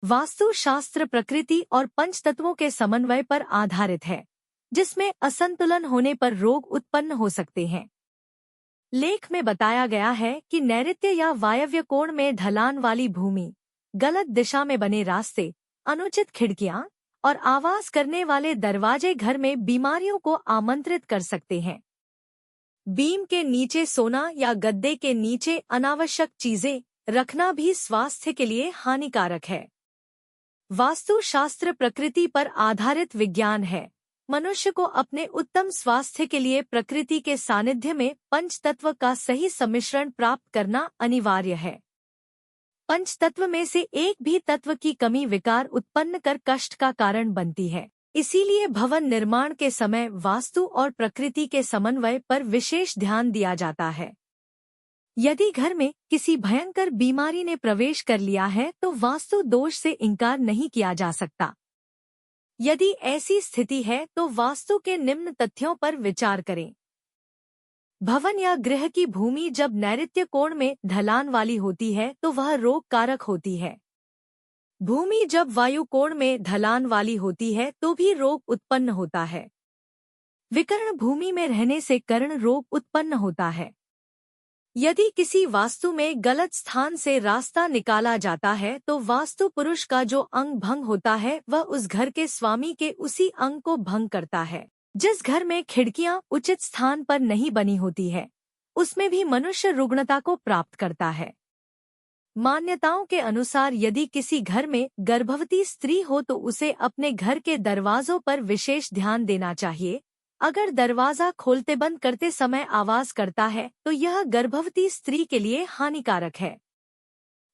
वास्तु शास्त्र प्रकृति और पंचतत्वों के समन्वय पर आधारित है, जिसमें असंतुलन होने पर रोग उत्पन्न हो सकते हैं। लेख में बताया गया है कि नैऋत्य या वायव्य कोण में ढलान वाली भूमि, गलत दिशा में बने रास्ते, अनुचित खिड़कियां और आवाज करने वाले दरवाजे घर में बीमारियों को आमंत्रित कर सकते हैं। बीम के नीचे सोना या गद्दे के नीचे अनावश्यक चीजें रखना भी स्वास्थ्य के लिए हानिकारक है। वास्तु शास्त्र प्रकृति पर आधारित विज्ञान है। मनुष्य को अपने उत्तम स्वास्थ्य के लिए प्रकृति के सानिध्य में पंचतत्व का सही सम्मिश्रण प्राप्त करना अनिवार्य है। पंचतत्व में से एक भी तत्व की कमी विकार उत्पन्न कर कष्ट का कारण बनती है। इसीलिए भवन निर्माण के समय वास्तु और प्रकृति के समन्वय पर विशेष ध्यान दिया जाता है। यदि घर में किसी भयंकर बीमारी ने प्रवेश कर लिया है तो वास्तु दोष से इनकार नहीं किया जा सकता। यदि ऐसी स्थिति है तो वास्तु के निम्न तथ्यों पर विचार करें। भवन या गृह की भूमि जब नैऋत्य कोण में ढलान वाली होती है तो वह रोग कारक होती है। भूमि जब वायु कोण में ढलान वाली होती है तो भी रोग उत्पन्न होता है। विकर्ण भूमि में रहने से कर्ण रोग उत्पन्न होता है। यदि किसी वास्तु में गलत स्थान से रास्ता निकाला जाता है तो वास्तु पुरुष का जो अंग भंग होता है वह उस घर के स्वामी के उसी अंग को भंग करता है। जिस घर में खिड़कियां उचित स्थान पर नहीं बनी होती है उसमें भी मनुष्य रुग्णता को प्राप्त करता है। मान्यताओं के अनुसार यदि किसी घर में गर्भवती स्त्री हो तो उसे अपने घर के दरवाजों पर विशेष ध्यान देना चाहिए। अगर दरवाजा खोलते बंद करते समय आवाज करता है तो यह गर्भवती स्त्री के लिए हानिकारक है।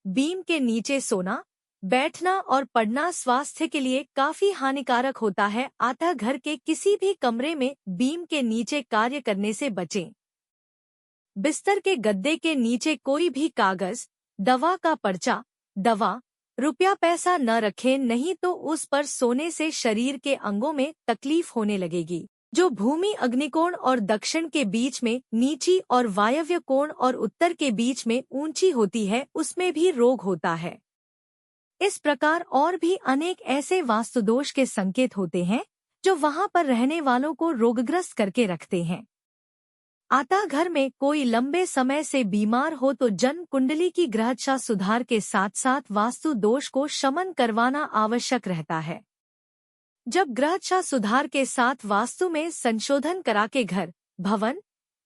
बीम के नीचे सोना, बैठना और पढ़ना स्वास्थ्य के लिए काफी हानिकारक होता है, अतः घर के किसी भी कमरे में बीम के नीचे कार्य करने से बचें। बिस्तर के गद्दे के नीचे कोई भी कागज, दवा का पर्चा, दवा, रुपया पैसा न रखें, नहीं तो उस पर सोने से शरीर के अंगों में तकलीफ होने लगेगी। जो भूमि अग्निकोण और दक्षिण के बीच में नीची और वायव्य कोण और उत्तर के बीच में ऊंची होती है उसमें भी रोग होता है। इस प्रकार और भी अनेक ऐसे वास्तुदोष के संकेत होते हैं जो वहां पर रहने वालों को रोगग्रस्त करके रखते हैं। अतः घर में कोई लंबे समय से बीमार हो तो जन्म कुंडली की ग्रहदशा सुधार के साथ साथ वास्तु दोष को शमन करवाना आवश्यक रहता है। जब ग्रहदशा सुधार के साथ वास्तु में संशोधन करा के घर, भवन,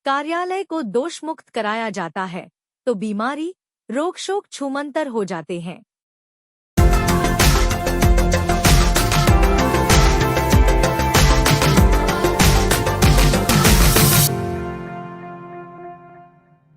कार्यालय को दोष मुक्त कराया जाता है तो बीमारी, रोग शोक छूमंतर हो जाते हैं।